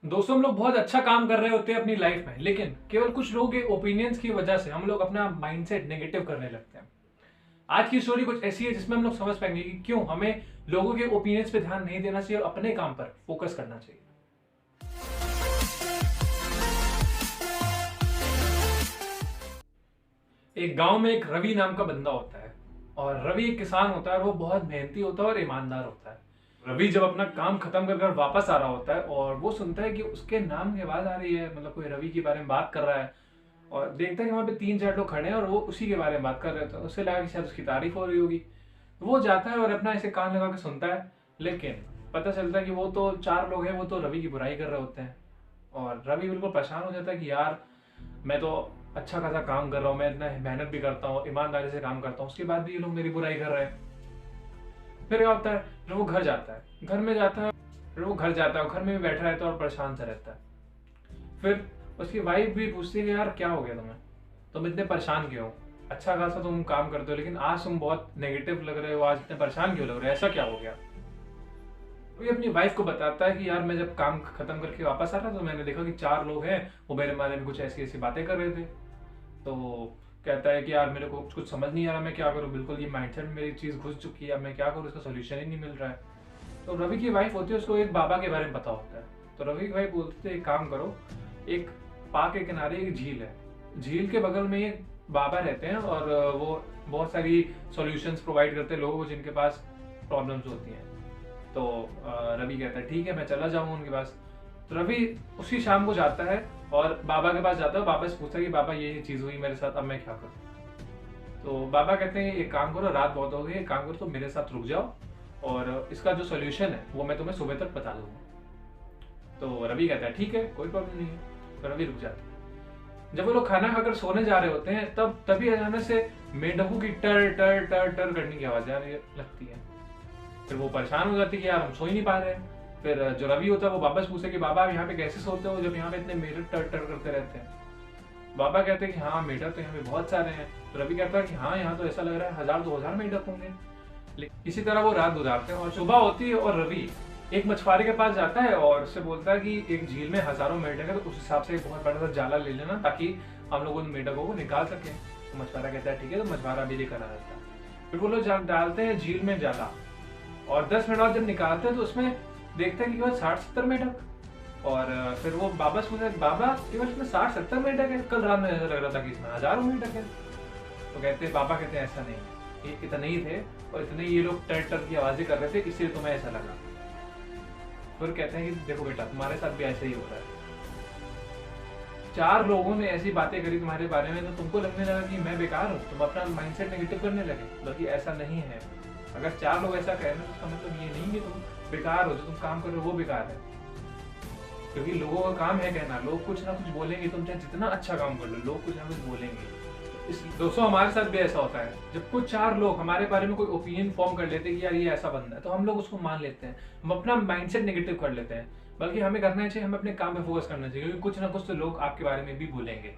दोस्तों, हम लोग बहुत अच्छा काम कर रहे होते हैं अपनी लाइफ में, लेकिन केवल कुछ लोगों के ओपिनियंस की वजह से हम लोग अपना माइंडसेट नेगेटिव करने लगते हैं। आज की स्टोरी कुछ ऐसी है जिसमें हम लोग समझ पाएंगे कि क्यों हमें लोगों के ओपिनियंस पे ध्यान नहीं देना चाहिए और अपने काम पर फोकस करना चाहिए। एक गांव में एक रवि नाम का बंदा होता है और रवि एक किसान होता है और वो बहुत मेहनती होता है और ईमानदार होता है। रवि जब अपना काम खत्म कर कर वापस आ रहा होता है और वो सुनता है कि उसके नाम की आवाज आ रही है, मतलब कोई रवि के बारे में बात कर रहा है, और देखता है कि वहां पे तीन चार लोग खड़े हैं और वो उसी के बारे में बात कर रहे थे। उससे लगा कि शायद उसकी तारीफ हो रही होगी, तो वो जाता है और अपना ऐसे कान लगा के सुनता है। लेकिन पता चलता है कि वो तो चार लोग हैं, वो तो रवि की बुराई कर रहे होते हैं। और रवि बिल्कुल परेशान हो जाता है कि यार, मैं तो अच्छा खासा काम कर रहा हूँ, मैं इतना मेहनत भी करता हूँ, ईमानदारी से काम करता हूँ, उसके बाद भी ये लोग मेरी बुराई कर रहे हैं। फिर क्या होता है, फिर वो घर जाता है, घर में जाता है, फिर वो घर जाता है और घर में भी बैठा रहता है और परेशान सा रहता है। फिर उसकी वाइफ भी पूछती है कि यार क्या हो गया तुम्हें, तुम इतने परेशान क्यों हो? अच्छा खासा तुम काम करते हो लेकिन आज तुम बहुत नेगेटिव लग रहे हो, आज इतने परेशान क्यों लग रहे हो, ऐसा क्या हो गया? वो अपनी वाइफ को बताता है कि यार, मैं जब काम खत्म करके वापस आ रहा था तो मैंने देखा कि चार लोग हैं, वो मेरे बारे में कुछ ऐसी ऐसी बातें कर रहे थे। तो वो कहता है कि यार, मेरे को कुछ समझ नहीं आ रहा, मैं क्या करूँ, बिल्कुल ये माइंडसेट में मेरी चीज़ घुस चुकी है, अब मैं क्या करूँ, इसका सोल्यूशन ही नहीं मिल रहा है। तो रवि की वाइफ होती है, उसको एक बाबा के बारे में पता होता है। तो रवि की वाइफ बोलते थे एक काम करो, एक पार्क के किनारे एक झील है, झील के बगल में एक बाबा रहते हैं और वो बहुत सारी सॉल्यूशंस प्रोवाइड करते हैं लोगों को जिनके पास प्रॉब्लम्स होती हैं। तो रवि कहता है ठीक है, मैं चला जाऊंगा उनके पास। तो रवि उसी शाम को जाता है और बाबा के पास जाता है, बाबा से पूछता है कि बाबा ये चीज़ हुई मेरे साथ, अब मैं क्या करूँ? तो बाबा कहते हैं एक काम करो, रात बहुत हो गई, एक काम करो, तुम मेरे साथ रुक जाओ और इसका जो सोल्यूशन है वो मैं तुम्हें सुबह तक बता दूंगा। तो रवि कहता है ठीक है, कोई प्रॉब्लम नहीं है। तो रवि रुक जाता है। जब वो लोग खाना खाकर सोने जा रहे होते हैं तब तभी अचानक से मेंढकों की टर टर टर टर करने की आवाज आने लगती है। फिर वो परेशान हो जाती है कि यार, हम सो ही नहीं पा रहे हैं। फिर जो रवि होता है वो वापस पूछे कि बाबा, आप यहाँ पे कैसे सोते हो जब यहाँ पे इतने मेढक टर टर करते रहते हैं? बाबा कहते हैं कि हाँ, मेढक तो यहाँ पे बहुत सारे हैं। तो रवि कहता है कि हाँ, यहाँ तो ऐसा लग रहा है 1000-2000 मेढक होंगे। लेकिन इसी तरह वो रात गुजारते हैं और सुबह होती है और रवि एक मछुआरे के पास जाता है और उससे बोलता है कि एक झील में हजारों मेढक है, तो उस हिसाब से एक बहुत बड़ा सा जाला ले लेना ताकि हम लोग उन मेढकों को निकाल सकें। तो मछुआरा कहता है ठीक है, तो मछुआरा भी लेकर आ जाता है। फिर वो लोग डालते हैं झील में जाला और 10 मिनट बाद जब निकालते हैं तो उसमें देखते हैं कि केवल 60-70 मेढक। और फिर वो बाबा से पूछते हैं, बाबा केवल इसमें 60-70 मेढक है, कल रात में ऐसा लग रहा था कि इसमें हजारों मेढक है। तो कहते हैं, बाबा कहते हैं ऐसा नहीं है, ये इतने ही थे और इतने ये लोग टर टर की आवाजें कर रहे थे, इसलिए तुम्हें ऐसा लगा। फिर कहते हैं कि देखो बेटा, तुम्हारे साथ भी ऐसा ही हो रहा है, चार लोगों ने ऐसी बातें करी तुम्हारे बारे में तो तुमको लगने लगा कि मैं बेकार हूँ, तुम अपना माइंडसेट नेगेटिव करने लगे, बल्कि ऐसा नहीं है। अगर चार लोग ऐसा कह रहे हैं तो उसका मतलब ये नहीं कि तुम बेकार हो, जो तुम काम कर रहे हो वो बेकार है। क्योंकि लोगों का काम है कहना, लोग कुछ ना कुछ बोलेंगे, तुम चाहे जितना अच्छा काम कर लो, लोग कुछ ना कुछ बोलेंगे। इस दोस्तों, हमारे साथ भी ऐसा होता है, जब कुछ चार लोग हमारे बारे में कोई ओपिनियन फॉर्म कर लेते हैं कि यार ये ऐसा बंदा है, तो हम लोग उसको मान लेते हैं, हम अपना माइंडसेट नेगेटिव कर लेते हैं। बल्कि हमें करना चाहिए, हमें अपने काम पे फोकस करना चाहिए, क्योंकि कुछ ना कुछ तो लोग आपके बारे में भी बोलेंगे।